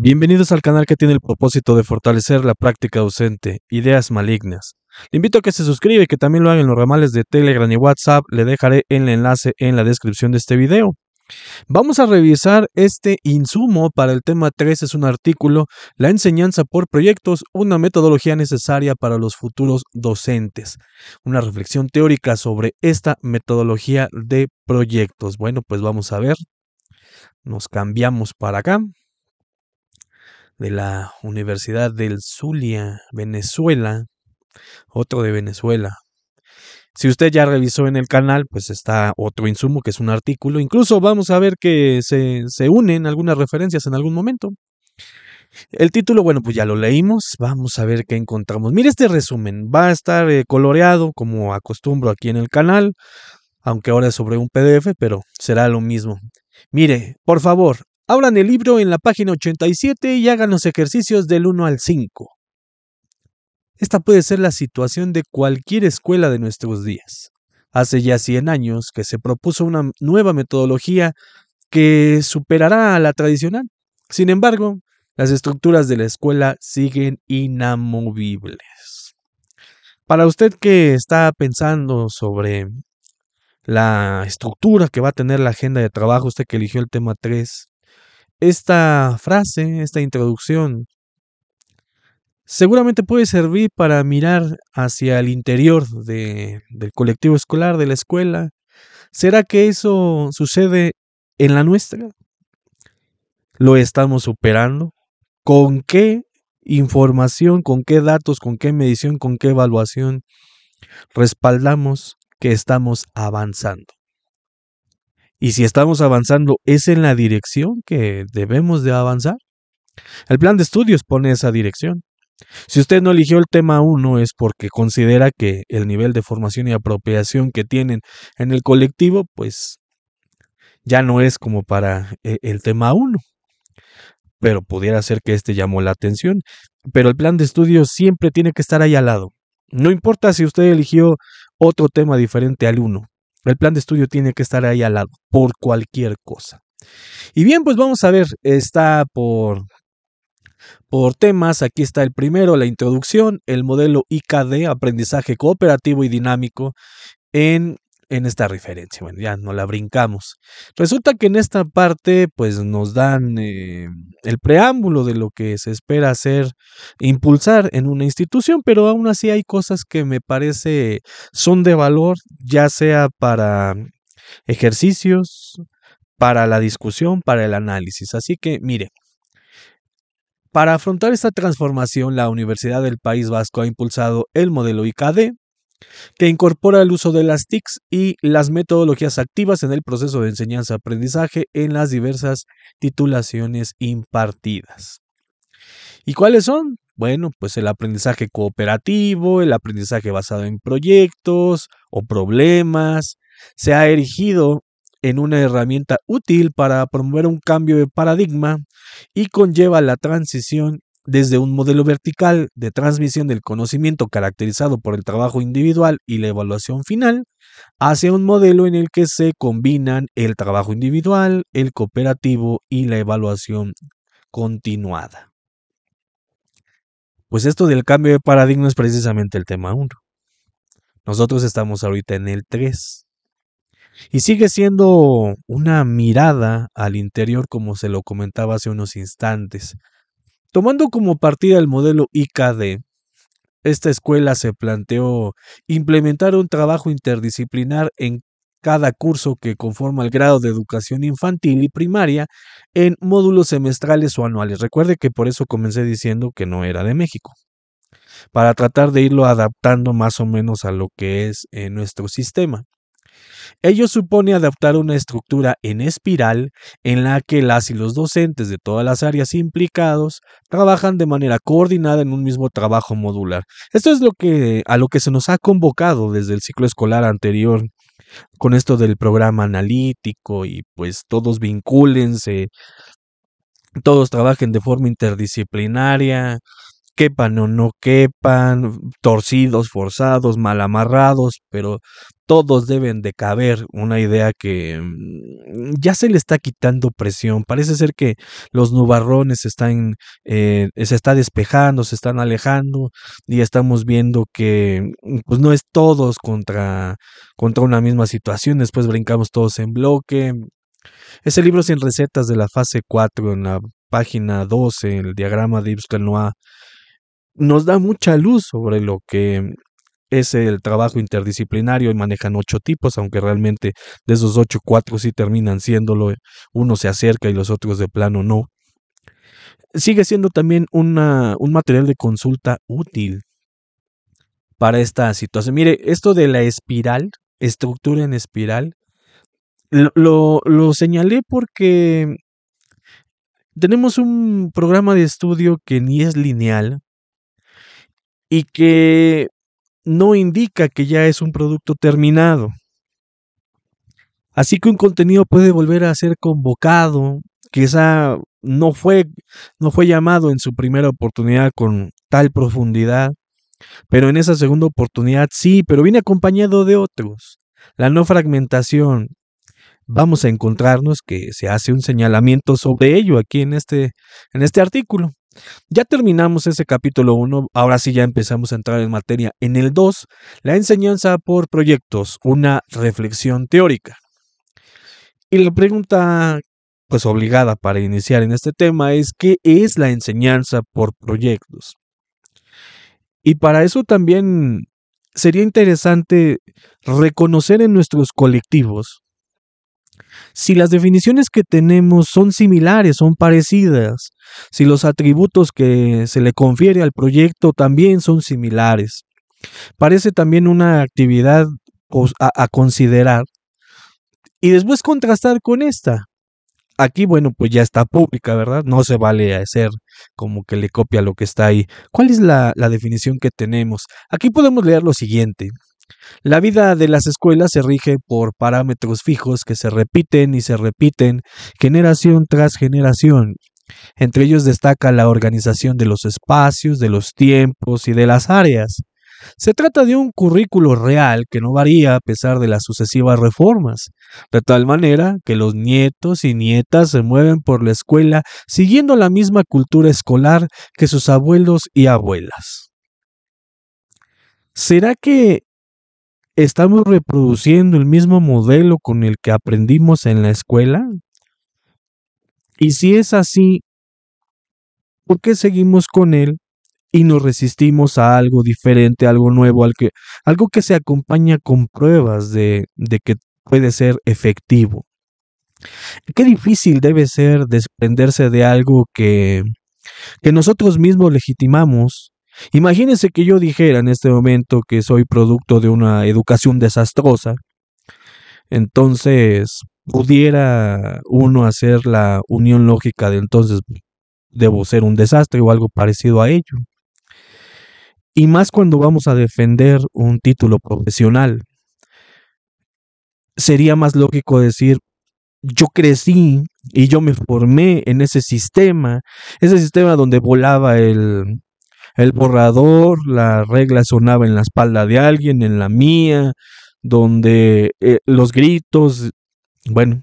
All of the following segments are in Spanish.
Bienvenidos al canal que tiene el propósito de fortalecer la práctica docente, ideas malignas. Le invito a que se suscriba y que también lo haga en los ramales de Telegram y WhatsApp. Le dejaré el enlace en la descripción de este video. Vamos a revisar este insumo para el tema 3, es un artículo, la enseñanza por proyectos, una metodología necesaria para los futuros docentes. Una reflexión teórica sobre esta metodología de proyectos. Bueno, pues vamos a ver. Nos cambiamos para acá. De la Universidad del Zulia, Venezuela, otro de Venezuela. Si usted ya revisó en el canal, pues está otro insumo que es un artículo. Incluso vamos a ver que se unen algunas referencias en algún momento. El título, bueno, pues ya lo leímos. Vamos a ver qué encontramos. Mire este resumen. Va a estar coloreado como acostumbro aquí en el canal, aunque ahora es sobre un PDF, pero será lo mismo. Mire, por favor, abran el libro en la página 87 y hagan los ejercicios del 1 al 5. Esta puede ser la situación de cualquier escuela de nuestros días. Hace ya 100 años que se propuso una nueva metodología que superará a la tradicional. Sin embargo, las estructuras de la escuela siguen inamovibles. Para usted que está pensando sobre la estructura que va a tener la agenda de trabajo, usted que eligió el tema 3, esta frase, esta introducción, seguramente puede servir para mirar hacia el interior del colectivo escolar, de la escuela. ¿Será que eso sucede en la nuestra? ¿Lo estamos superando? ¿Con qué información, con qué datos, con qué medición, con qué evaluación respaldamos que estamos avanzando? Y si estamos avanzando, ¿es en la dirección que debemos de avanzar? El plan de estudios pone esa dirección. Si usted no eligió el tema 1 es porque considera que el nivel de formación y apropiación que tienen en el colectivo, pues ya no es como para el tema 1. Pero pudiera ser que este llamó la atención. Pero el plan de estudios siempre tiene que estar ahí al lado. No importa si usted eligió otro tema diferente al 1. El plan de estudio tiene que estar ahí al lado, por cualquier cosa. Y bien, pues vamos a ver, está por temas. Aquí está el primero, la introducción, el modelo IKD, aprendizaje cooperativo y dinámico en esta referencia. Bueno, ya no la brincamos. Resulta que en esta parte pues nos dan el preámbulo de lo que se espera hacer, impulsar en una institución, pero aún así hay cosas que me parece son de valor, ya sea para ejercicios, para la discusión, para el análisis. Así que mire, para afrontar esta transformación, la Universidad del País Vasco ha impulsado el modelo IKD, que incorpora el uso de las TICs y las metodologías activas en el proceso de enseñanza-aprendizaje en las diversas titulaciones impartidas. ¿Y cuáles son? Bueno, pues el aprendizaje cooperativo, el aprendizaje basado en proyectos o problemas, se ha erigido en una herramienta útil para promover un cambio de paradigma y conlleva la transición desde un modelo vertical de transmisión del conocimiento caracterizado por el trabajo individual y la evaluación final, hacia un modelo en el que se combinan el trabajo individual, el cooperativo y la evaluación continuada. Pues esto del cambio de paradigma es precisamente el tema 1. Nosotros estamos ahorita en el 3. Y sigue siendo una mirada al interior, como se lo comentaba hace unos instantes. Tomando como partida el modelo IKD, esta escuela se planteó implementar un trabajo interdisciplinar en cada curso que conforma el grado de educación infantil y primaria en módulos semestrales o anuales. Recuerde que por eso comencé diciendo que no era de México, para tratar de irlo adaptando más o menos a lo que es nuestro sistema. Ello supone adaptar una estructura en espiral en la que las y los docentes de todas las áreas implicados trabajan de manera coordinada en un mismo trabajo modular. Esto es a lo que se nos ha convocado desde el ciclo escolar anterior, con esto del programa analítico, y pues todos vincúlense, todos trabajen de forma interdisciplinaria, quepan o no quepan, torcidos, forzados, mal amarrados, pero todos deben de caber, una idea que ya se le está quitando presión. Parece ser que los nubarrones se está despejando, se están alejando y estamos viendo que pues no es todos contra una misma situación. Después brincamos todos en bloque. Ese libro sin recetas de la fase 4 en la página 12, el diagrama de Yves Lenoir, nos da mucha luz sobre lo que es el trabajo interdisciplinario y manejan 8 tipos, aunque realmente de esos 8, 4 sí terminan siéndolo, uno se acerca y los otros de plano no. Sigue siendo también un material de consulta útil para esta situación. Mire, esto de la espiral, estructura en espiral, lo señalé porque tenemos un programa de estudio que ni es lineal y que no indica que ya es un producto terminado. Así que un contenido puede volver a ser convocado, quizá no fue llamado en su primera oportunidad con tal profundidad, pero en esa segunda oportunidad sí, pero viene acompañado de otros. La no fragmentación, vamos a encontrarnos que se hace un señalamiento sobre ello aquí en este artículo. Ya terminamos ese capítulo 1, ahora sí ya empezamos a entrar en materia. En el 2, la enseñanza por proyectos, una reflexión teórica. Y la pregunta, pues obligada para iniciar en este tema es, ¿qué es la enseñanza por proyectos? Y para eso también sería interesante reconocer en nuestros colectivos si las definiciones que tenemos son similares, son parecidas, si los atributos que se le confiere al proyecto también son similares. Parece también una actividad a considerar y después contrastar con esta. Aquí, bueno, pues ya está pública, ¿verdad? No se vale hacer como que le copia lo que está ahí. ¿Cuál es la definición que tenemos? Aquí podemos leer lo siguiente. La vida de las escuelas se rige por parámetros fijos que se repiten y se repiten generación tras generación. Entre ellos destaca la organización de los espacios, de los tiempos y de las áreas. Se trata de un currículo real que no varía a pesar de las sucesivas reformas, de tal manera que los nietos y nietas se mueven por la escuela siguiendo la misma cultura escolar que sus abuelos y abuelas. ¿Será que estamos reproduciendo el mismo modelo con el que aprendimos en la escuela? Y si es así, ¿por qué seguimos con él y nos resistimos a algo diferente, algo nuevo, algo que se acompaña con pruebas de que puede ser efectivo? Qué difícil debe ser desprenderse de algo que nosotros mismos legitimamos. Imagínense que yo dijera en este momento que soy producto de una educación desastrosa. Entonces, pudiera uno hacer la unión lógica de entonces debo ser un desastre o algo parecido a ello. Y más cuando vamos a defender un título profesional. Sería más lógico decir, yo crecí y yo me formé en ese sistema donde volaba el borrador, la regla sonaba en la espalda de alguien, en la mía, donde los gritos, bueno,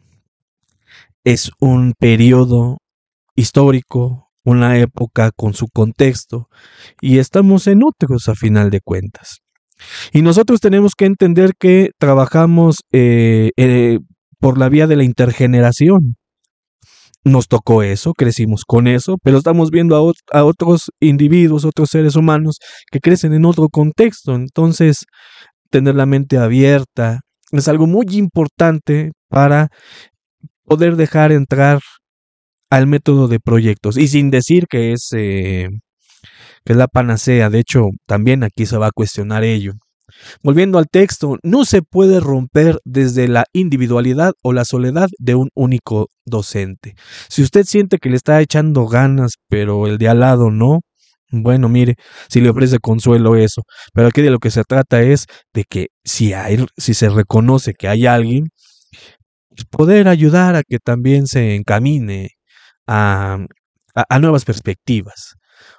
es un periodo histórico, una época con su contexto, y estamos en otros a final de cuentas. Y nosotros tenemos que entender que trabajamos por la vía de la intergeneración. Nos tocó eso, crecimos con eso, pero estamos viendo a otros individuos, otros seres humanos que crecen en otro contexto. Entonces, tener la mente abierta es algo muy importante para poder dejar entrar al método de proyectos. Y sin decir que es la panacea, de hecho, también aquí se va a cuestionar ello. Volviendo al texto, no se puede romper desde la individualidad o la soledad de un único docente. Si usted siente que le está echando ganas, pero el de al lado no, bueno, mire, si le ofrece consuelo eso. Pero aquí de lo que se trata es de que si se reconoce que hay alguien, pues poder ayudar a que también se encamine a nuevas perspectivas.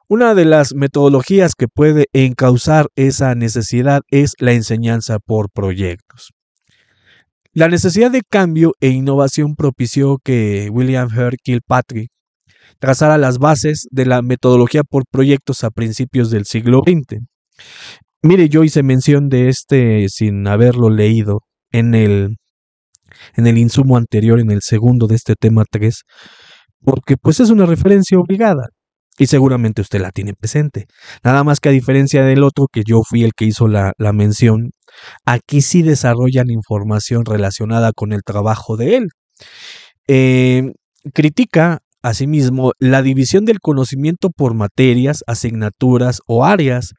Una de las metodologías que puede encauzar esa necesidad es la enseñanza por proyectos. La necesidad de cambio e innovación propició que William Hare Kilpatrick trazara las bases de la metodología por proyectos a principios del siglo XX. Mire, yo hice mención de este sin haberlo leído en el insumo anterior, en el segundo de este tema 3, porque pues es una referencia obligada y seguramente usted la tiene presente. Nada más que a diferencia del otro, que yo fui el que hizo la mención, aquí sí desarrollan información relacionada con el trabajo de él. Eh, Critica, asimismo, la división del conocimiento por materias, asignaturas o áreas,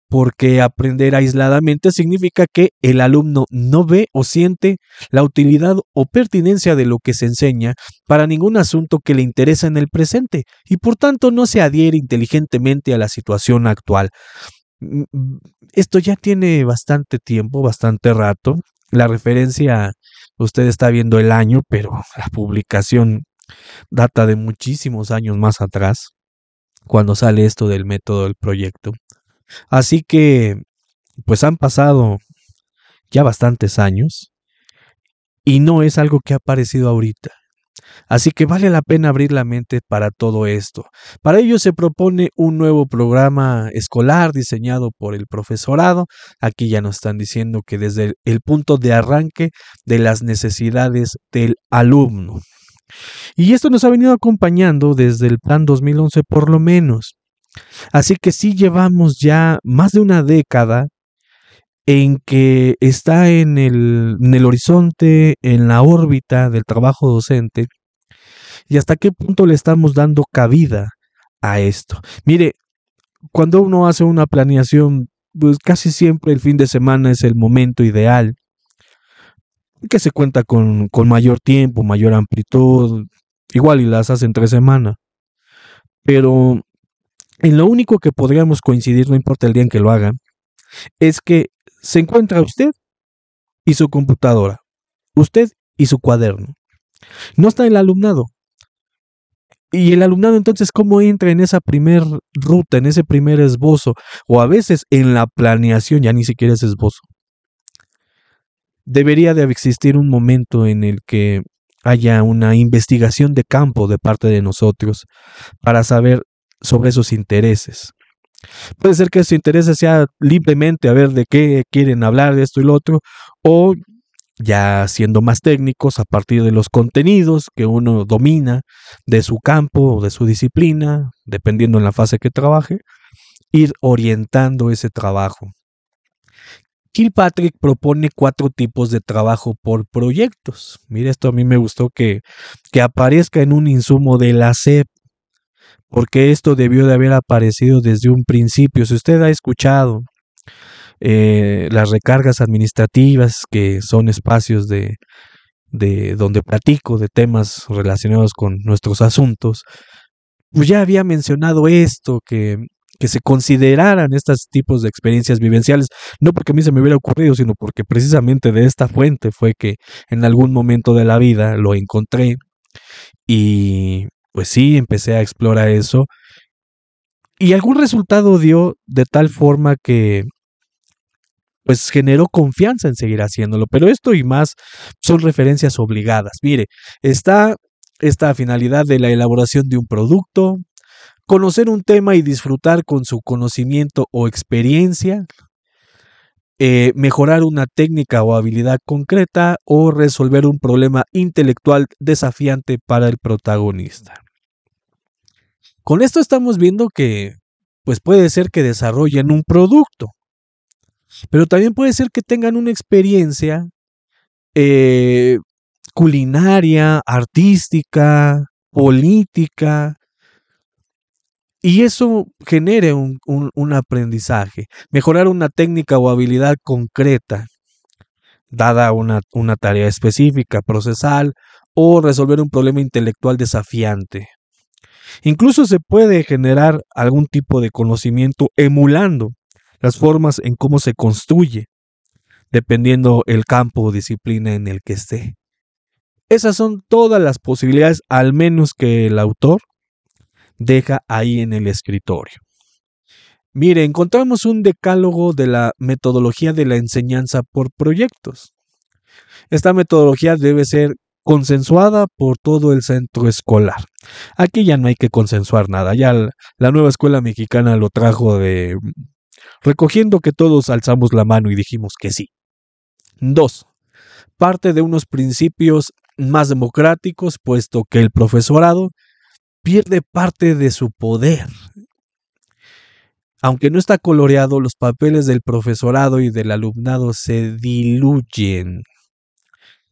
porque aprender aisladamente significa que el alumno no ve o siente la utilidad o pertinencia de lo que se enseña para ningún asunto que le interesa en el presente y por tanto no se adhiere inteligentemente a la situación actual. Esto ya tiene bastante tiempo, bastante rato. La referencia, usted está viendo el año, pero la publicación data de muchísimos años más atrás, cuando sale esto del método del proyecto. Así que, pues han pasado ya bastantes años y no es algo que ha aparecido ahorita. Así que vale la pena abrir la mente para todo esto. Para ello se propone un nuevo programa escolar diseñado por el profesorado. Aquí ya nos están diciendo que desde el punto de arranque de las necesidades del alumno. Y esto nos ha venido acompañando desde el plan 2011 por lo menos. Así que sí llevamos ya más de una década en que está en el horizonte, en la órbita del trabajo docente, y hasta qué punto le estamos dando cabida a esto. Mire, cuando uno hace una planeación, pues casi siempre el fin de semana es el momento ideal, que se cuenta con mayor tiempo, mayor amplitud, igual y las hacen 3 semanas, pero en lo único que podríamos coincidir, no importa el día en que lo hagan, es que se encuentra usted y su computadora, usted y su cuaderno. No está el alumnado. Y el alumnado entonces, ¿cómo entra en esa primer ruta, en ese primer esbozo? O a veces en la planeación ya ni siquiera es esbozo. Debería de existir un momento en el que haya una investigación de campo de parte de nosotros para saber sobre esos intereses. Puede ser que esos intereses sea libremente a ver de qué quieren hablar, de esto y lo otro, o ya siendo más técnicos a partir de los contenidos que uno domina de su campo o de su disciplina, dependiendo en la fase que trabaje, ir orientando ese trabajo. Kilpatrick propone 4 tipos de trabajo por proyectos. Mire, esto a mí me gustó que aparezca en un insumo de la SEP, porque esto debió de haber aparecido desde un principio. Si usted ha escuchado las recargas administrativas, que son espacios de donde platico de temas relacionados con nuestros asuntos, pues ya había mencionado esto, que se consideraran estos tipos de experiencias vivenciales, no porque a mí se me hubiera ocurrido, sino porque precisamente de esta fuente fue que en algún momento de la vida lo encontré y pues sí, empecé a explorar eso y algún resultado dio de tal forma que pues generó confianza en seguir haciéndolo, pero esto y más son referencias obligadas. Mire, está esta finalidad de la elaboración de un producto, conocer un tema y disfrutar con su conocimiento o experiencia, mejorar una técnica o habilidad concreta o resolver un problema intelectual desafiante para el protagonista. Con esto estamos viendo que pues puede ser que desarrollen un producto, pero también puede ser que tengan una experiencia culinaria, artística, política, y eso genere un aprendizaje, mejorar una técnica o habilidad concreta, dada una tarea específica, procesal, o resolver un problema intelectual desafiante. Incluso se puede generar algún tipo de conocimiento emulando las formas en cómo se construye, dependiendo el campo o disciplina en el que esté. Esas son todas las posibilidades, al menos que el autor deja ahí en el escritorio. Mire, encontramos un decálogo de la metodología de la enseñanza por proyectos. Esta metodología debe ser consensuada por todo el centro escolar. Aquí ya no hay que consensuar nada, ya la nueva escuela mexicana lo trajo de recogiendo que todos alzamos la mano y dijimos que sí. 2. Parte de unos principios más democráticos, puesto que el profesorado pierde parte de su poder. Aunque no está coloreado, los papeles del profesorado y del alumnado se diluyen.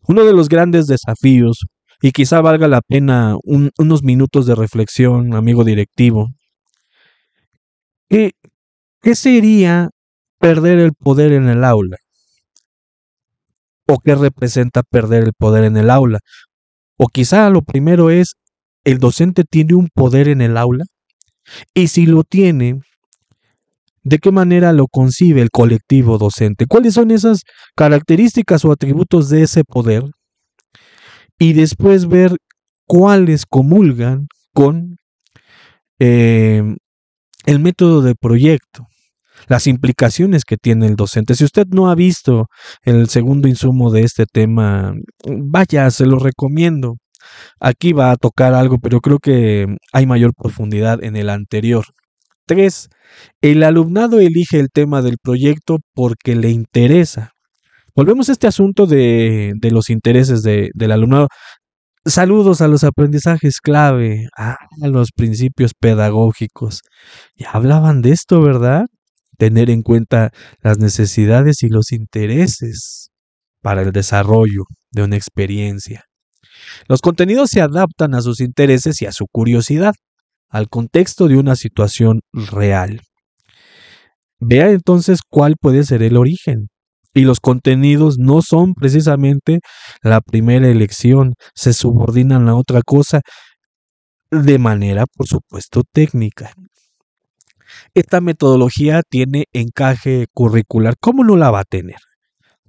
Uno de los grandes desafíos, y quizá valga la pena unos minutos de reflexión, amigo directivo, ¿qué, ¿qué sería perder el poder en el aula? ¿O qué representa perder el poder en el aula? O quizá lo primero es, ¿el docente tiene un poder en el aula? Y si lo tiene, ¿de qué manera lo concibe el colectivo docente? ¿Cuáles son esas características o atributos de ese poder? Y después ver cuáles comulgan con eh, el método de proyecto, las implicaciones que tiene el docente. Si usted no ha visto el segundo insumo de este tema, vaya, se lo recomiendo. Aquí va a tocar algo, pero creo que hay mayor profundidad en el anterior. 3. El alumnado elige el tema del proyecto porque le interesa. Volvemos a este asunto de los intereses del alumnado. Saludos a los aprendizajes clave, a los principios pedagógicos. Ya hablaban de esto, ¿verdad? Tener en cuenta las necesidades y los intereses para el desarrollo de una experiencia. Los contenidos se adaptan a sus intereses y a su curiosidad, al contexto de una situación real. Vea entonces cuál puede ser el origen. Y los contenidos no son precisamente la primera elección, se subordinan a otra cosa de manera, por supuesto, técnica. Esta metodología tiene encaje curricular. ¿Cómo no la va a tener?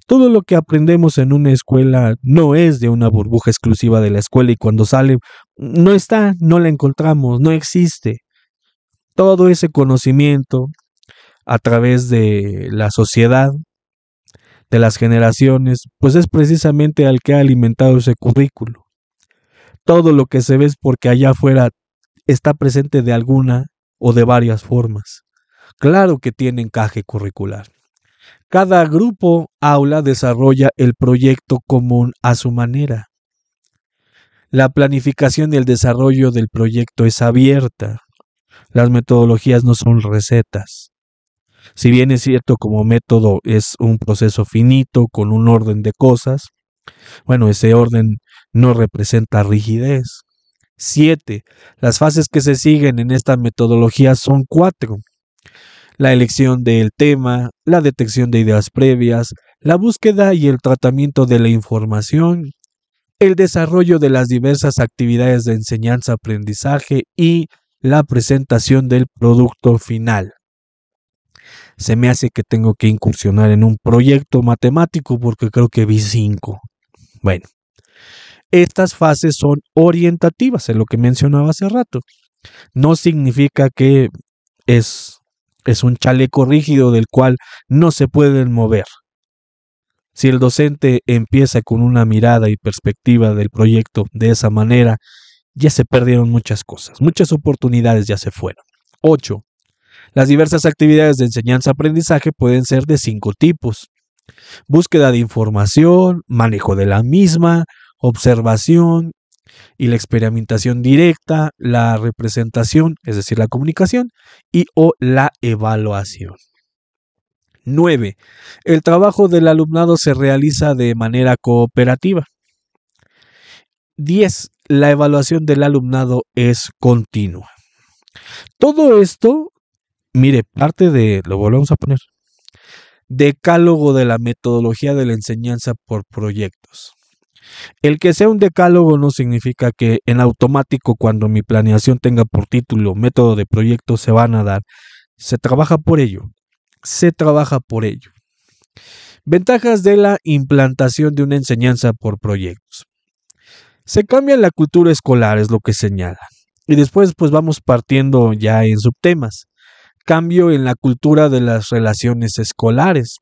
Todo lo que aprendemos en una escuela no es de una burbuja exclusiva de la escuela y cuando sale no está, no la encontramos, no existe. Todo ese conocimiento a través de la sociedad, de las generaciones, pues es precisamente al que ha alimentado ese currículo. Todo lo que se ve es porque allá afuera está presente de alguna o de varias formas. Claro que tiene encaje curricular. Cada grupo aula desarrolla el proyecto común a su manera. La planificación y el desarrollo del proyecto es abierta. Las metodologías no son recetas. Si bien es cierto como método es un proceso finito con un orden de cosas, bueno, ese orden no representa rigidez. 7. Las fases que se siguen en esta metodología son 4. La elección del tema, la detección de ideas previas, la búsqueda y el tratamiento de la información, el desarrollo de las diversas actividades de enseñanza-aprendizaje y la presentación del producto final. Se me hace que tengo que incursionar en un proyecto matemático porque creo que vi 5. Bueno, estas fases son orientativas, es lo que mencionaba hace rato. No significa que es un chaleco rígido del cual no se pueden mover. Si el docente empieza con una mirada y perspectiva del proyecto de esa manera, ya se perdieron muchas cosas, muchas oportunidades ya se fueron. 8. Las diversas actividades de enseñanza-aprendizaje pueden ser de 5 tipos. Búsqueda de información, manejo de la misma, observación y la experimentación directa, la representación, es decir, la comunicación, y o la evaluación. 9. El trabajo del alumnado se realiza de manera cooperativa. 10. La evaluación del alumnado es continua. Todo esto, mire, parte de, lo volvemos a poner, decálogo de la metodología de la enseñanza por proyectos. El que sea un decálogo no significa que en automático cuando mi planeación tenga por título método de proyecto se van a dar. Se trabaja por ello. Se trabaja por ello. Ventajas de la implantación de una enseñanza por proyectos. Se cambia la cultura escolar, es lo que señala. Y después pues vamos partiendo ya en subtemas. Cambio en la cultura de las relaciones escolares.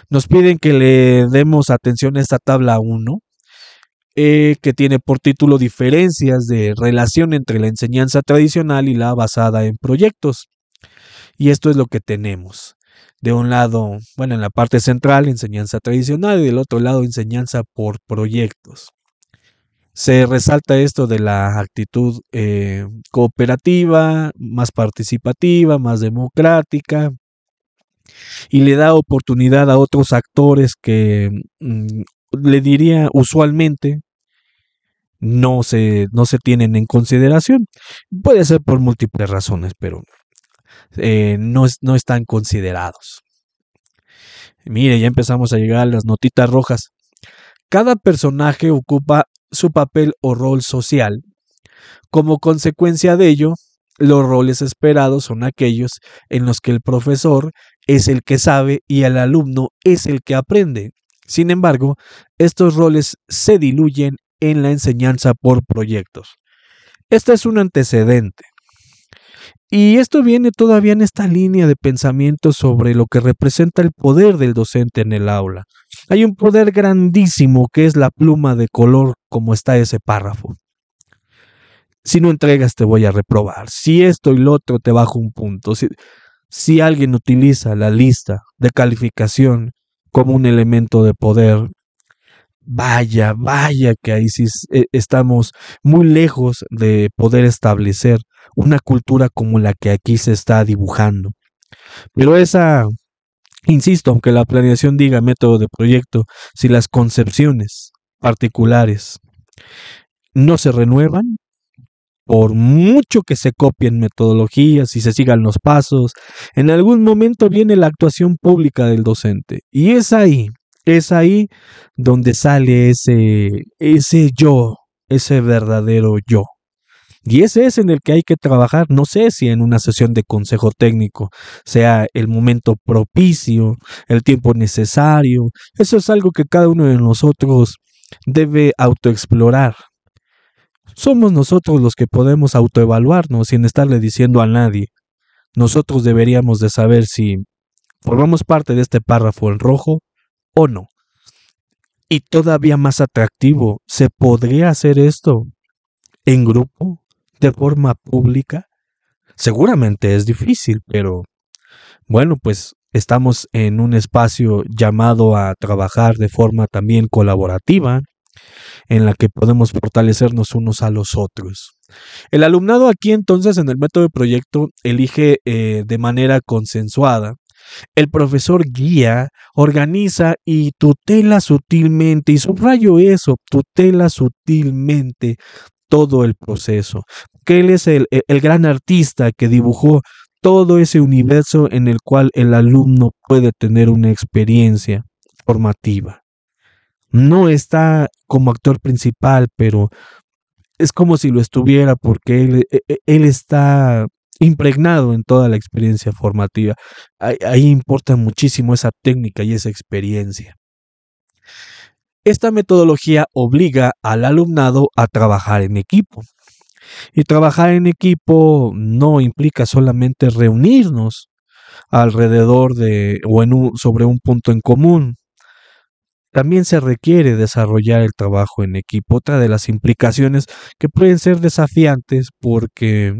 Nos piden que le demos atención a esta tabla 1, que tiene por título Diferencias de relación entre la enseñanza tradicional y la basada en proyectos. Y esto es lo que tenemos. De un lado, bueno, en la parte central, enseñanza tradicional, y del otro lado, enseñanza por proyectos. Se resalta esto de la actitud cooperativa, más participativa, más democrática, y le da oportunidad a otros actores que le diría usualmente no se tienen en consideración. Puede ser por múltiples razones, pero no están considerados. Mire, ya empezamos a llegar a las notitas rojas. Cada personaje ocupa su papel o rol social. Como consecuencia de ello, los roles esperados son aquellos en los que el profesor es el que sabe y el alumno es el que aprende. Sin embargo, estos roles se diluyen en la enseñanza por proyectos. Este es un antecedente. Y esto viene todavía en esta línea de pensamiento sobre lo que representa el poder del docente en el aula. Hay un poder grandísimo que es la pluma de color, como está ese párrafo. Si no entregas te voy a reprobar. Si esto y lo otro te bajo un punto. Si alguien utiliza la lista de calificación como un elemento de poder, vaya que ahí sí estamos muy lejos de poder establecer una cultura como la que aquí se está dibujando. Pero insisto, aunque la planeación diga método de proyecto, si las concepciones particulares no se renuevan, por mucho que se copien metodologías y se sigan los pasos, en algún momento viene la actuación pública del docente. Y es ahí donde sale ese yo, ese verdadero yo. Y ese es en el que hay que trabajar. No sé si en una sesión de consejo técnico sea el momento propicio, el tiempo necesario. Eso es algo que cada uno de nosotros debe autoexplorar. Somos nosotros los que podemos autoevaluarnos sin estarle diciendo a nadie. Nosotros deberíamos de saber si formamos parte de este párrafo en rojo o no. Y todavía más atractivo, ¿se podría hacer esto en grupo, de forma pública? Seguramente es difícil, pero bueno, pues estamos en un espacio llamado a trabajar de forma también colaborativa, en la que podemos fortalecernos unos a los otros. El alumnado aquí entonces en el método de proyecto elige de manera consensuada. El profesor guía, organiza y tutela sutilmente, y subrayo eso, tutela sutilmente todo el proceso, que él es el gran artista que dibujó todo ese universo en el cual el alumno puede tener una experiencia formativa. No está como actor principal, pero es como si lo estuviera porque él está impregnado en toda la experiencia formativa. Ahí importa muchísimo esa técnica y esa experiencia. Esta metodología obliga al alumnado a trabajar en equipo. Y trabajar en equipo no implica solamente reunirnos alrededor sobre un punto en común. También se requiere desarrollar el trabajo en equipo. Otra de las implicaciones que pueden ser desafiantes porque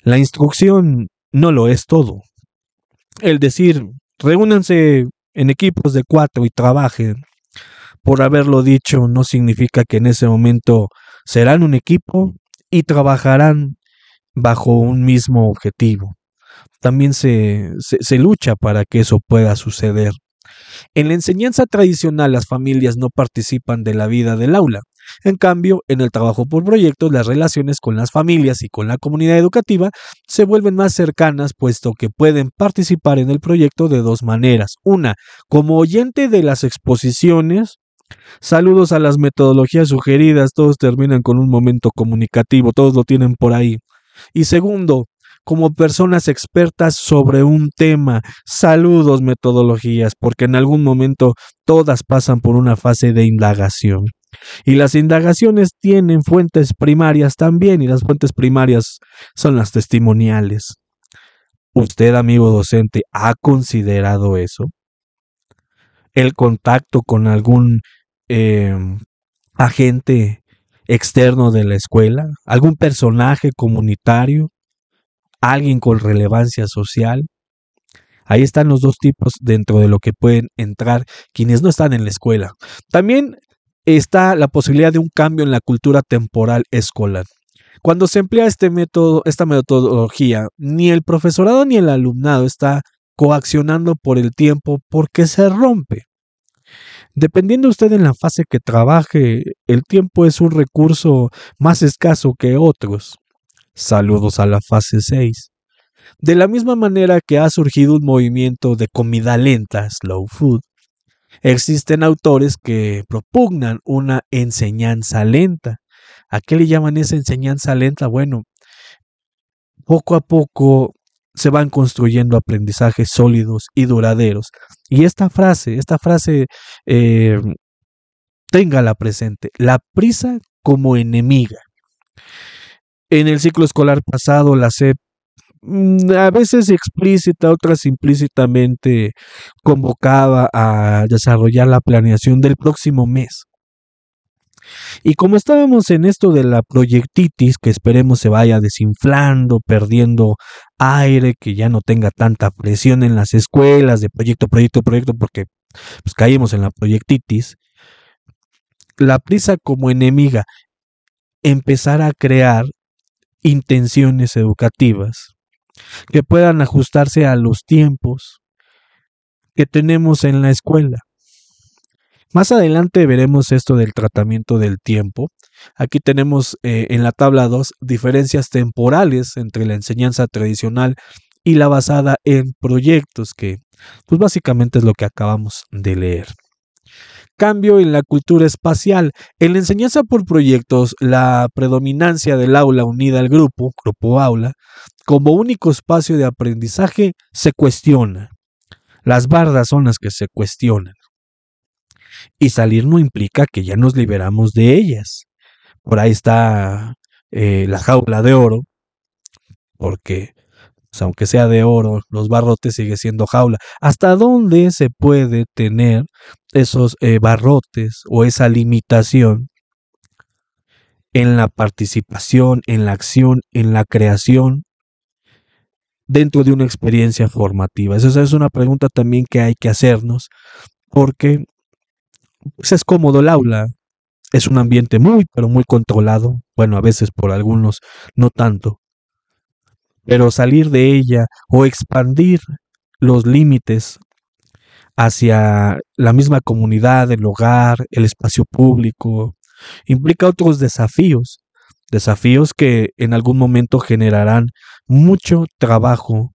la instrucción no lo es todo. El decir, reúnanse en equipos de 4 y trabajen, por haberlo dicho, no significa que en ese momento serán un equipo y trabajarán bajo un mismo objetivo. También se lucha para que eso pueda suceder. En la enseñanza tradicional las familias no participan de la vida del aula. En cambio, en el trabajo por proyectos, las relaciones con las familias y con la comunidad educativa se vuelven más cercanas, puesto que pueden participar en el proyecto de dos maneras. Una, como oyente de las exposiciones. Saludos a las metodologías sugeridas, todos terminan con un momento comunicativo, todos lo tienen por ahí. Y segundo, como personas expertas sobre un tema. Saludos metodologías, porque en algún momento todas pasan por una fase de indagación. Y las indagaciones tienen fuentes primarias también, y las fuentes primarias son las testimoniales. ¿Usted, amigo docente, ha considerado eso? el contacto con algún eh, agente externo de la escuela, algún personaje comunitario, alguien con relevancia social. Ahí están los dos tipos dentro de lo que pueden entrar quienes no están en la escuela. También está la posibilidad de un cambio en la cultura temporal escolar. Cuando se emplea este método, esta metodología, ni el profesorado ni el alumnado está coaccionando por el tiempo porque se rompe. Dependiendo usted en la fase que trabaje, el tiempo es un recurso más escaso que otros. Saludos a la fase 6. De la misma manera que ha surgido un movimiento de comida lenta, slow food, existen autores que propugnan una enseñanza lenta. ¿A qué le llaman esa enseñanza lenta? Bueno, poco a poco se van construyendo aprendizajes sólidos y duraderos. Y esta frase, eh, téngala presente, la prisa como enemiga. En el ciclo escolar pasado la SEP, a veces explícita, otras implícitamente, convocaba a desarrollar la planeación del próximo mes. Y como estábamos en esto de la proyectitis, que esperemos se vaya desinflando, perdiendo aire, que ya no tenga tanta presión en las escuelas de proyecto, proyecto, proyecto, porque pues caímos en la proyectitis, la prisa como enemiga, empezar a crear intenciones educativas que puedan ajustarse a los tiempos que tenemos en la escuela. Más adelante veremos esto del tratamiento del tiempo. Aquí tenemos en la tabla 2 diferencias temporales entre la enseñanza tradicional y la basada en proyectos, que pues básicamente es lo que acabamos de leer. Cambio en la cultura espacial. En la enseñanza por proyectos, la predominancia del aula unida al grupo aula, como único espacio de aprendizaje, se cuestiona. Las bardas son las que se cuestionan. Y salir no implica que ya nos liberamos de ellas. Por ahí está la jaula de oro, porque pues, aunque sea de oro, los barrotes sigue siendo jaula. ¿Hasta dónde se puede tener esos barrotes o esa limitación en la participación, en la acción, en la creación dentro de una experiencia formativa? Esa es una pregunta también que hay que hacernos, porque pues, es cómodo el aula, es un ambiente muy, pero muy controlado, bueno, a veces por algunos no tanto, pero salir de ella o expandir los límites hacia la misma comunidad, el hogar, el espacio público, implica otros desafíos, desafíos que en algún momento generarán mucho trabajo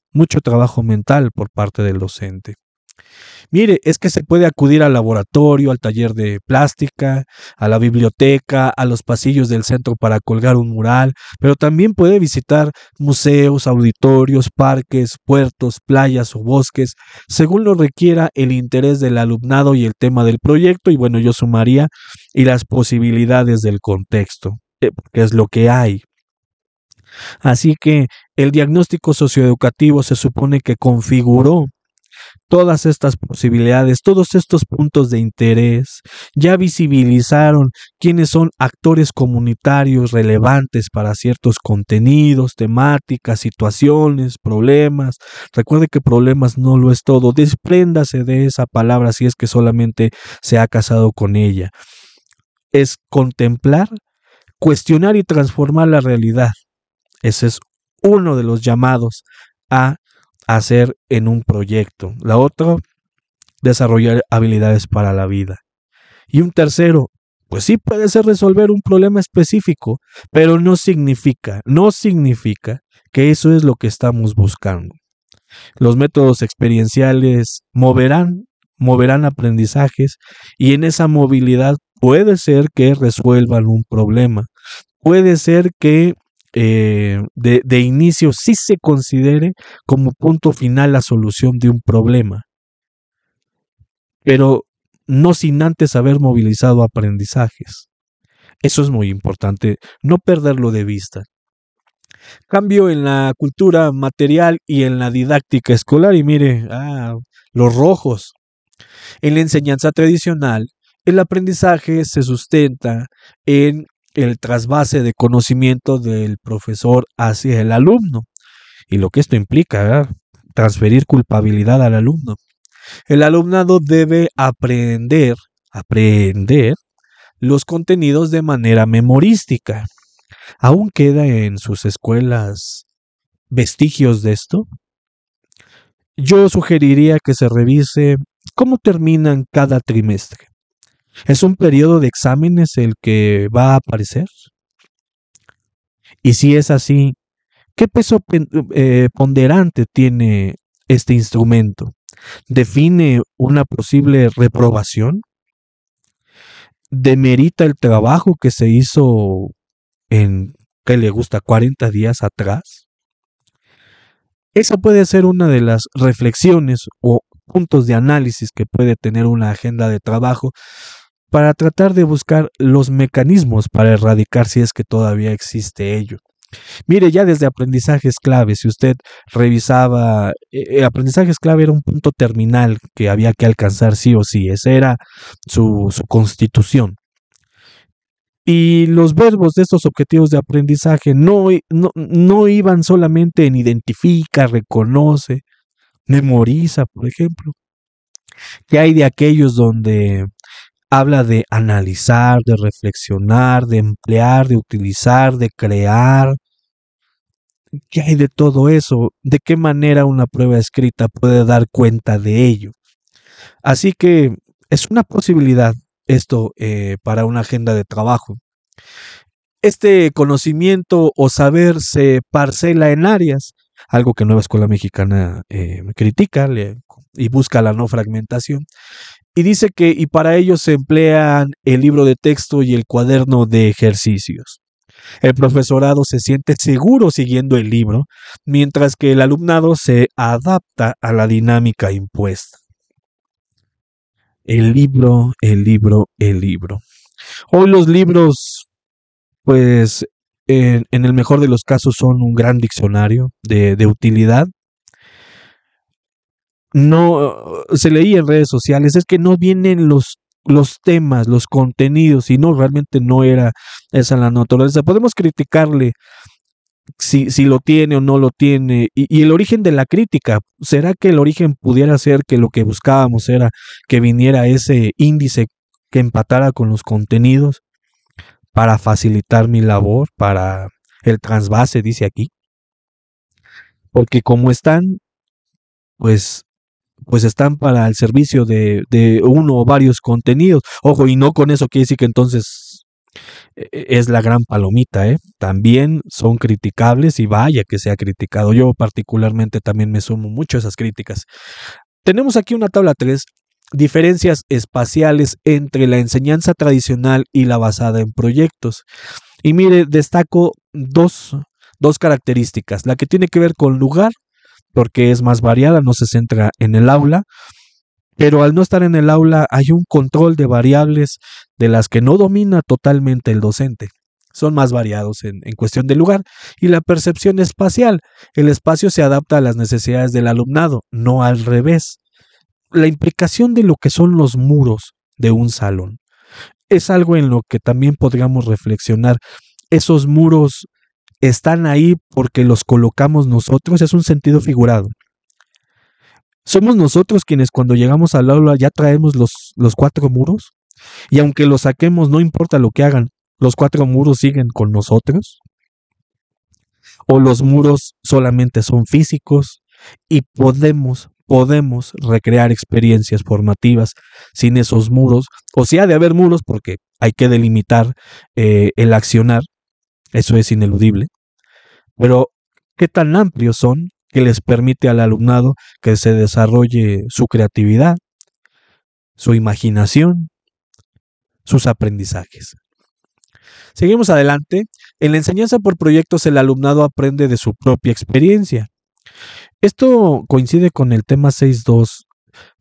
mental por parte del docente. Mire, es que se puede acudir al laboratorio, al taller de plástica, a la biblioteca, a los pasillos del centro para colgar un mural, pero también puede visitar museos, auditorios, parques, puertos, playas o bosques, según lo requiera el interés del alumnado y el tema del proyecto, y bueno, yo sumaría, y las posibilidades del contexto, que es lo que hay. Así que el diagnóstico socioeducativo se supone que configuró todas estas posibilidades, todos estos puntos de interés, ya visibilizaron quiénes son actores comunitarios relevantes para ciertos contenidos, temáticas, situaciones, problemas. Recuerde que problemas no lo es todo. Despréndase de esa palabra si es que solamente se ha casado con ella. Es contemplar, cuestionar y transformar la realidad. Ese es uno de los llamados a hacer en un proyecto. La otra, desarrollar habilidades para la vida. Y un tercero, pues sí puede ser resolver un problema específico, pero no significa que eso es lo que estamos buscando. Los métodos experienciales moverán aprendizajes, y en esa movilidad puede ser que resuelvan un problema. Puede ser que de inicio sí se considere como punto final la solución de un problema, pero no sin antes haber movilizado aprendizajes. Eso es muy importante, no perderlo de vista. Cambio en la cultura material y en la didáctica escolar, y mire, los rojos. En la enseñanza tradicional, el aprendizaje se sustenta en el trasvase de conocimiento del profesor hacia el alumno y lo que esto implica, ¿verdad? Transferir culpabilidad al alumno. El alumnado debe aprender los contenidos de manera memorística. ¿Aún queda en sus escuelas vestigios de esto? Yo sugeriría que se revise cómo terminan cada trimestre. ¿Es un periodo de exámenes el que va a aparecer? Y si es así, ¿qué peso ponderante tiene este instrumento? ¿Define una posible reprobación? ¿Demerita el trabajo que se hizo en, ¿qué le gusta?, 40 días atrás? Esa puede ser una de las reflexiones o puntos de análisis que puede tener una agenda de trabajo para tratar de buscar los mecanismos para erradicar si es que todavía existe ello. Mire, ya desde aprendizajes clave, si usted revisaba, aprendizajes clave era un punto terminal que había que alcanzar sí o sí, esa era su constitución. Y los verbos de estos objetivos de aprendizaje no iban solamente en identifica, reconoce, memoriza, por ejemplo. ¿Qué hay de aquellos donde habla de analizar, de reflexionar, de emplear, de utilizar, de crear? ¿Qué hay de todo eso? ¿De qué manera una prueba escrita puede dar cuenta de ello? Así que es una posibilidad esto para una agenda de trabajo. Este conocimiento o saber se parcela en áreas, algo que Nueva Escuela Mexicana critica y busca la no fragmentación. Y dice que y para ello se emplean el libro de texto y el cuaderno de ejercicios. El profesorado se siente seguro siguiendo el libro, mientras que el alumnado se adapta a la dinámica impuesta. El libro, el libro, el libro. Hoy los libros, pues, en el mejor de los casos son un gran diccionario de utilidad. No, se leía en redes sociales, es que no vienen los temas, los contenidos, y no, realmente no era esa la naturaleza. Podemos criticarle si lo tiene o no lo tiene, y el origen de la crítica, ¿será que el origen pudiera ser que lo que buscábamos era que viniera ese índice que empatara con los contenidos para facilitar mi labor, para el trasvase, dice aquí? Porque como están, pues pues están para el servicio de uno o varios contenidos. Ojo, y no con eso quiere decir que entonces es la gran palomita, ¿eh? También son criticables y vaya que se ha criticado. Yo particularmente también me sumo mucho a esas críticas. Tenemos aquí una tabla 3, diferencias espaciales entre la enseñanza tradicional y la basada en proyectos. Y mire, destaco dos características. La que tiene que ver con lugar, porque es más variada, no se centra en el aula, pero al no estar en el aula hay un control de variables de las que no domina totalmente el docente. Son más variados en cuestión de lugar. Y la percepción espacial. El espacio se adapta a las necesidades del alumnado, no al revés. La implicación de lo que son los muros de un salón es algo en lo que también podríamos reflexionar. Esos muros están ahí porque los colocamos nosotros, es un sentido figurado. Somos nosotros quienes cuando llegamos al aula ya traemos los 4 muros, y aunque los saquemos, no importa lo que hagan, los 4 muros siguen con nosotros, o los muros solamente son físicos y podemos recrear experiencias formativas sin esos muros, o si ha de haber muros porque hay que delimitar el accionar, eso es ineludible. Pero, ¿qué tan amplios son que les permite al alumnado que se desarrolle su creatividad, su imaginación, sus aprendizajes? Seguimos adelante. En la enseñanza por proyectos, el alumnado aprende de su propia experiencia. Esto coincide con el tema 6.2,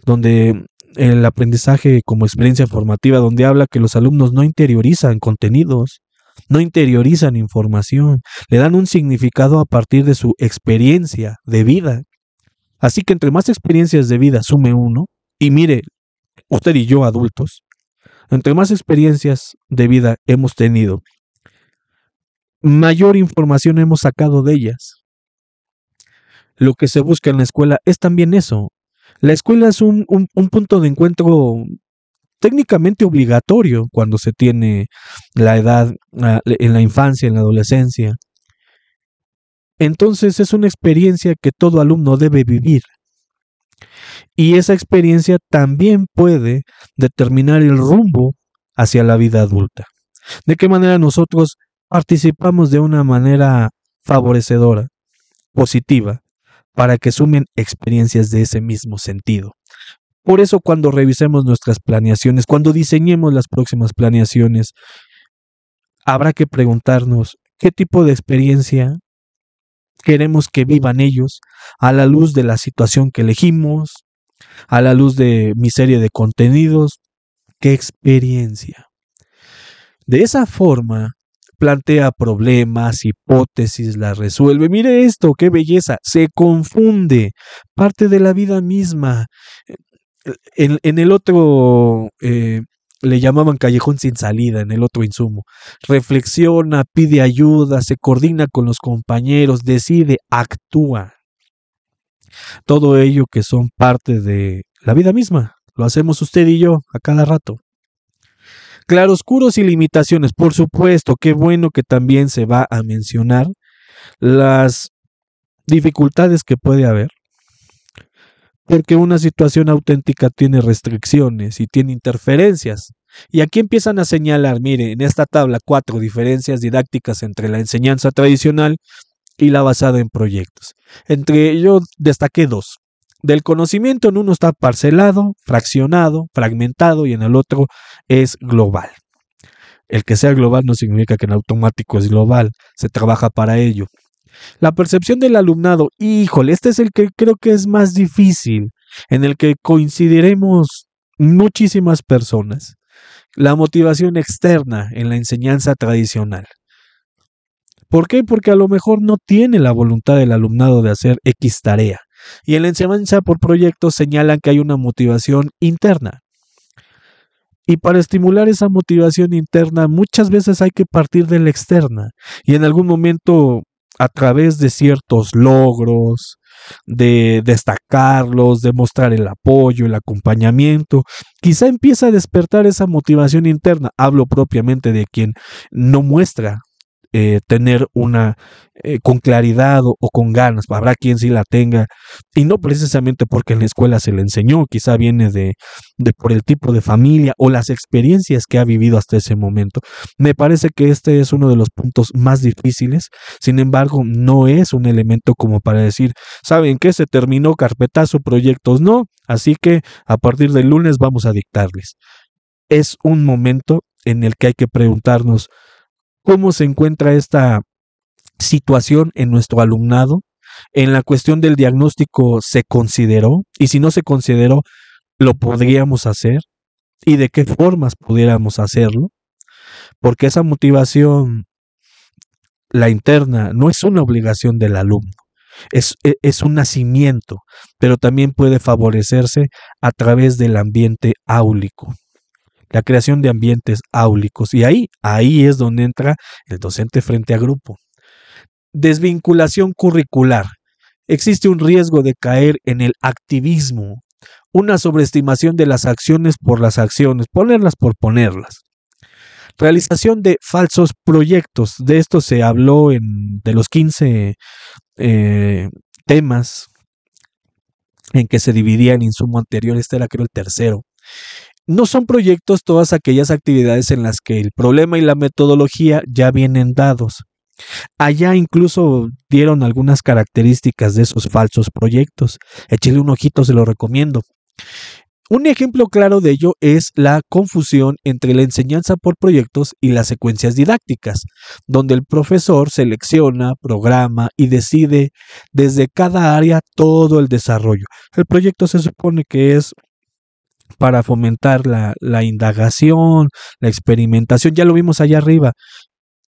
donde el aprendizaje como experiencia formativa, donde habla que los alumnos no interiorizan contenidos, no interiorizan información, le dan un significado a partir de su experiencia de vida. Así que entre más experiencias de vida sume uno, y mire, usted y yo adultos, entre más experiencias de vida hemos tenido, mayor información hemos sacado de ellas. Lo que se busca en la escuela es también eso. La escuela es un punto de encuentro técnicamente obligatorio cuando se tiene la edad en la infancia, en la adolescencia. Entonces es una experiencia que todo alumno debe vivir. Y esa experiencia también puede determinar el rumbo hacia la vida adulta. ¿De qué manera nosotros participamos de una manera favorecedora, positiva, para que sumen experiencias de ese mismo sentido? Por eso cuando revisemos nuestras planeaciones, cuando diseñemos las próximas planeaciones, habrá que preguntarnos qué tipo de experiencia queremos que vivan ellos a la luz de la situación que elegimos, a la luz de mi serie de contenidos, qué experiencia. De esa forma, plantea problemas, hipótesis, las resuelve. Mire esto, qué belleza, se confunde, parte de la vida misma. En el otro le llamaban callejón sin salida, en el otro insumo. Reflexiona, pide ayuda, se coordina con los compañeros, decide, actúa. Todo ello que son parte de la vida misma. Lo hacemos usted y yo a cada rato. Claroscuros y limitaciones, por supuesto, qué bueno que también se va a mencionar las dificultades que puede haber, porque una situación auténtica tiene restricciones y tiene interferencias. Y aquí empiezan a señalar, mire, en esta tabla 4 diferencias didácticas entre la enseñanza tradicional y la basada en proyectos. Entre ellos destaqué 2. Del conocimiento en uno está parcelado, fraccionado, fragmentado y en el otro es global. El que sea global no significa que en automático es global, se trabaja para ello. La percepción del alumnado, híjole, este es el que creo que es más difícil, en el que coincidiremos muchísimas personas. La motivación externa en la enseñanza tradicional. ¿Por qué? Porque a lo mejor no tiene la voluntad del alumnado de hacer X tarea. Y en la enseñanza por proyectos señalan que hay una motivación interna. Y para estimular esa motivación interna muchas veces hay que partir de la externa. Y en algún momento a través de ciertos logros, de destacarlos, de mostrar el apoyo, el acompañamiento, quizá empieza a despertar esa motivación interna. Hablo propiamente de quien no muestra tener una con claridad o con ganas. Habrá quien sí la tenga y no precisamente porque en la escuela se le enseñó, quizá viene de por el tipo de familia o las experiencias que ha vivido hasta ese momento. Me parece que este es uno de los puntos más difíciles. Sin embargo, no es un elemento como para decir, ¿saben qué? Se terminó, carpetazo, proyectos. No, así que a partir del lunes vamos a dictarles. Es un momento en el que hay que preguntarnos cómo se encuentra esta situación en nuestro alumnado. En la cuestión del diagnóstico se consideró, y si no se consideró, lo podríamos hacer y de qué formas pudiéramos hacerlo, porque esa motivación, la interna, no es una obligación del alumno, es un nacimiento, pero también puede favorecerse a través del ambiente áulico. La creación de ambientes áulicos. Y ahí es donde entra el docente frente a grupo. Desvinculación curricular. Existe un riesgo de caer en el activismo, una sobreestimación de las acciones por las acciones, ponerlas por ponerlas. Realización de falsos proyectos. De esto se habló de los 15 temas en que se dividía el insumo anterior. Este era, creo, el tercero. No son proyectos todas aquellas actividades en las que el problema y la metodología ya vienen dados. Allá incluso dieron algunas características de esos falsos proyectos. Échele un ojito, se lo recomiendo. Un ejemplo claro de ello es la confusión entre la enseñanza por proyectos y las secuencias didácticas, donde el profesor selecciona, programa y decide desde cada área todo el desarrollo. El proyecto se supone que es para fomentar la indagación, la experimentación. Ya lo vimos allá arriba,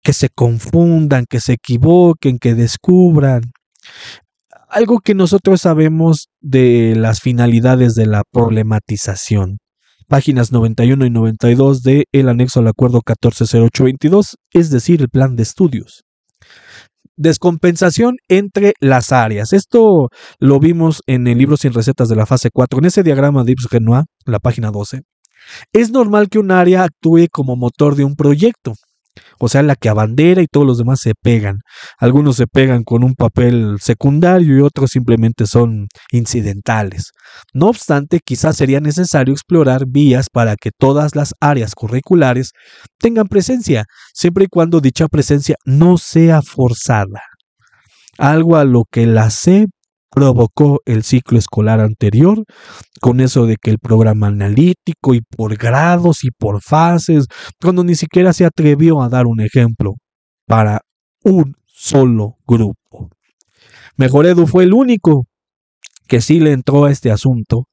que se confundan, que se equivoquen, que descubran. Algo que nosotros sabemos de las finalidades de la problematización. páginas 91 y 92 del anexo al acuerdo 140822, es decir, el plan de estudios. Descompensación entre las áreas. Esto lo vimos en el libro Sin Recetas de la fase 4, en ese diagrama de Ives-Renoir, la página 12. Es normal que un área actúe como motor de un proyecto, o sea, la que abandera y todos los demás se pegan. Algunos se pegan con un papel secundario y otros simplemente son incidentales. No obstante, quizás sería necesario explorar vías para que todas las áreas curriculares tengan presencia, siempre y cuando dicha presencia no sea forzada. Algo a lo que la C provocó el ciclo escolar anterior, con eso de que el programa analítico y por grados y por fases, cuando ni siquiera se atrevió a dar un ejemplo para un solo grupo. Mejor Edu fue el único que sí le entró a este asunto.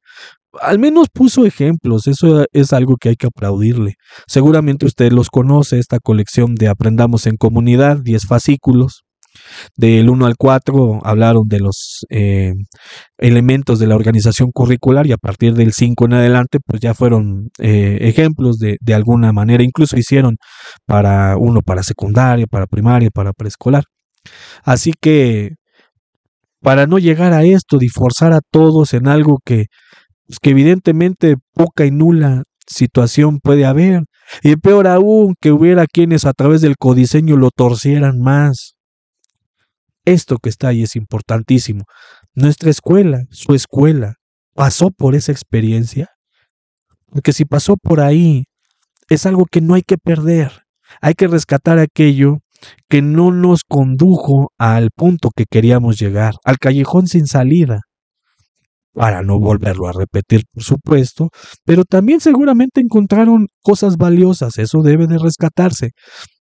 Al menos puso ejemplos, eso es algo que hay que aplaudirle. Seguramente usted los conoce, esta colección de Aprendamos en Comunidad, 10 fascículos. Del 1 al 4 hablaron de los elementos de la organización curricular y a partir del 5 en adelante pues ya fueron ejemplos de alguna manera. Incluso hicieron uno para secundaria, para primaria, para preescolar. Así que para no llegar a esto y forzar a todos en algo que evidentemente poca y nula situación puede haber, y peor aún que hubiera quienes a través del codiseño lo torcieran más. Esto que está ahí es importantísimo. Nuestra escuela, su escuela, pasó por esa experiencia. Porque si pasó por ahí, es algo que no hay que perder. Hay que rescatar aquello que no nos condujo al punto que queríamos llegar, al callejón sin salida, para no volverlo a repetir, por supuesto, pero también seguramente encontraron cosas valiosas, eso debe de rescatarse.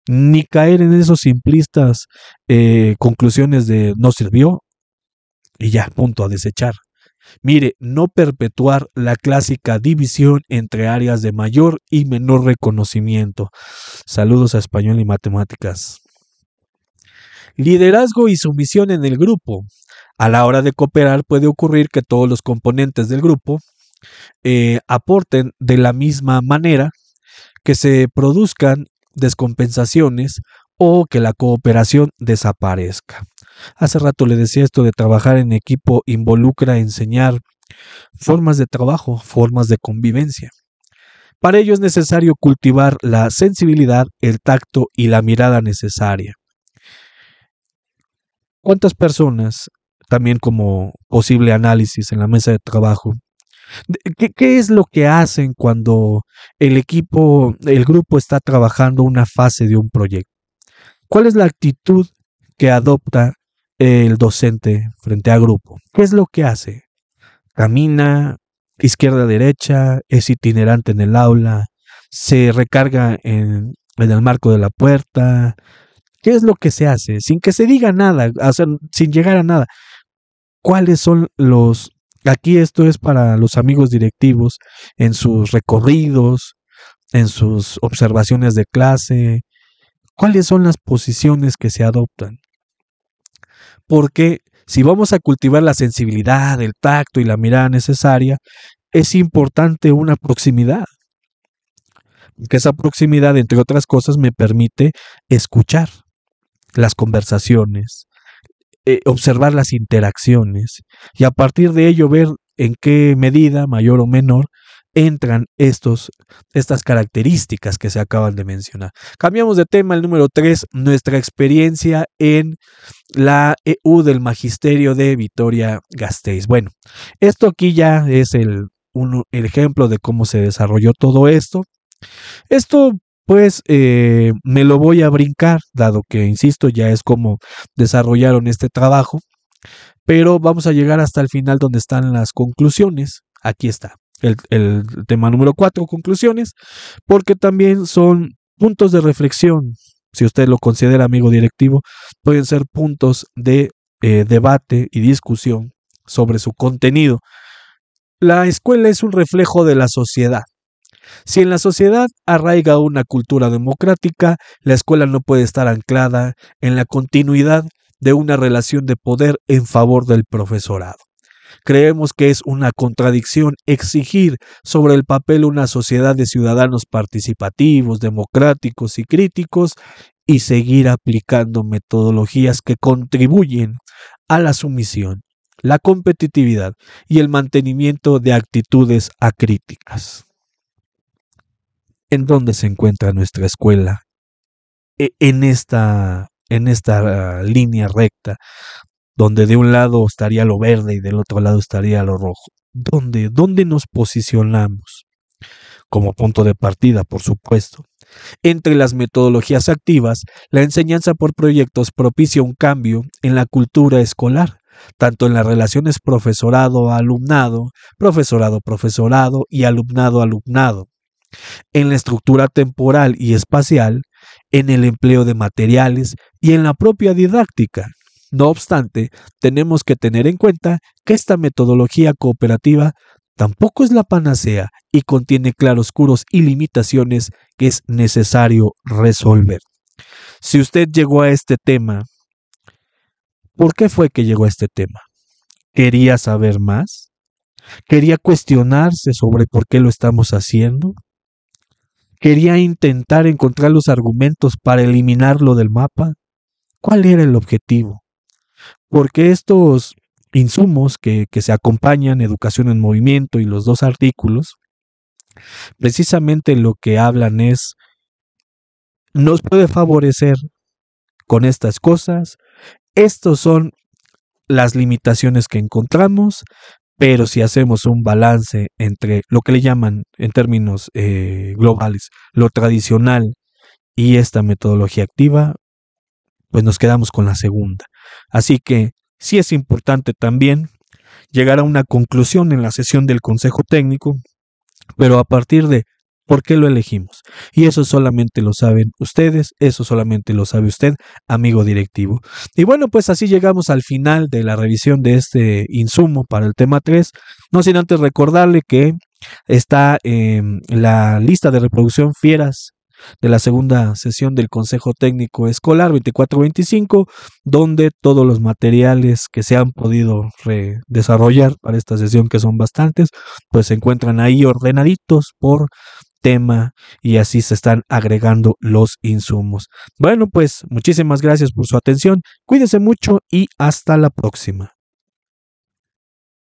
Ni caer en esos simplistas conclusiones de no sirvió y ya, punto, a desechar. Mire, no perpetuar la clásica división entre áreas de mayor y menor reconocimiento. Saludos a español y matemáticas. Liderazgo y sumisión en el grupo. A la hora de cooperar puede ocurrir que todos los componentes del grupo aporten de la misma manera, que se produzcan descompensaciones o que la cooperación desaparezca. Hace rato le decía esto de trabajar en equipo involucra enseñar formas de trabajo, formas de convivencia. Para ello es necesario cultivar la sensibilidad, el tacto y la mirada necesaria. ¿Cuántas personas, también como posible análisis en la mesa de trabajo, ¿qué es lo que hacen cuando el grupo está trabajando una fase de un proyecto? ¿Cuál es la actitud que adopta el docente frente al grupo? ¿Qué es lo que hace? Camina izquierda-derecha, es itinerante en el aula, se recarga en el marco de la puerta. ¿Qué es lo que se hace? Sin que se diga nada, o sea, sin llegar a nada. ¿Cuáles son los... Aquí esto es para los amigos directivos en sus recorridos, en sus observaciones de clase. ¿Cuáles son las posiciones que se adoptan? Porque si vamos a cultivar la sensibilidad, el tacto y la mirada necesaria, es importante una proximidad. Que esa proximidad, entre otras cosas, me permite escuchar las conversaciones, observar las interacciones y a partir de ello ver en qué medida, mayor o menor, entran estas características que se acaban de mencionar. Cambiamos de tema, el número 3, nuestra experiencia en la EU del Magisterio de Vitoria-Gasteiz. Bueno, esto aquí ya es el ejemplo de cómo se desarrolló todo esto. Esto pues me lo voy a brincar, dado que, insisto, ya es como desarrollaron este trabajo, pero vamos a llegar hasta el final donde están las conclusiones. Aquí está el tema número 4, conclusiones, porque también son puntos de reflexión. Si usted lo considera amigo directivo, pueden ser puntos de debate y discusión sobre su contenido. La escuela es un reflejo de la sociedad. Si en la sociedad arraiga una cultura democrática, la escuela no puede estar anclada en la continuidad de una relación de poder en favor del profesorado. Creemos que es una contradicción exigir sobre el papel una sociedad de ciudadanos participativos, democráticos y críticos y seguir aplicando metodologías que contribuyen a la sumisión, la competitividad y el mantenimiento de actitudes acríticas. ¿En dónde se encuentra nuestra escuela en esta línea recta, donde de un lado estaría lo verde y del otro lado estaría lo rojo? ¿Dónde nos posicionamos? Como punto de partida, por supuesto. Entre las metodologías activas, la enseñanza por proyectos propicia un cambio en la cultura escolar, tanto en las relaciones profesorado-alumnado, profesorado-profesorado y alumnado-alumnado, en la estructura temporal y espacial, en el empleo de materiales y en la propia didáctica. No obstante, tenemos que tener en cuenta que esta metodología cooperativa tampoco es la panacea y contiene claroscuros y limitaciones que es necesario resolver. Si usted llegó a este tema, ¿por qué fue que llegó a este tema? ¿Quería saber más? ¿Quería cuestionarse sobre por qué lo estamos haciendo? ¿Quería intentar encontrar los argumentos para eliminarlo del mapa? ¿Cuál era el objetivo? Porque estos insumos que se acompañan, Educación en Movimiento y los dos artículos, precisamente lo que hablan es, nos puede favorecer con estas cosas, estos son las limitaciones que encontramos, pero si hacemos un balance entre lo que le llaman en términos globales, lo tradicional y esta metodología activa, pues nos quedamos con la segunda. Así que sí es importante también llegar a una conclusión en la sesión del Consejo Técnico, pero a partir de por qué lo elegimos. Y eso solamente lo saben ustedes, eso solamente lo sabe usted, amigo directivo. Y bueno, pues así llegamos al final de la revisión de este insumo para el tema 3. No sin antes recordarle que está en la lista de reproducción Fieras de la segunda sesión del Consejo Técnico Escolar 24-25, donde todos los materiales que se han podido desarrollar para esta sesión, que son bastantes, pues se encuentran ahí ordenaditos por tema y así se están agregando los insumos. Bueno, pues muchísimas gracias por su atención, cuídense mucho y hasta la próxima.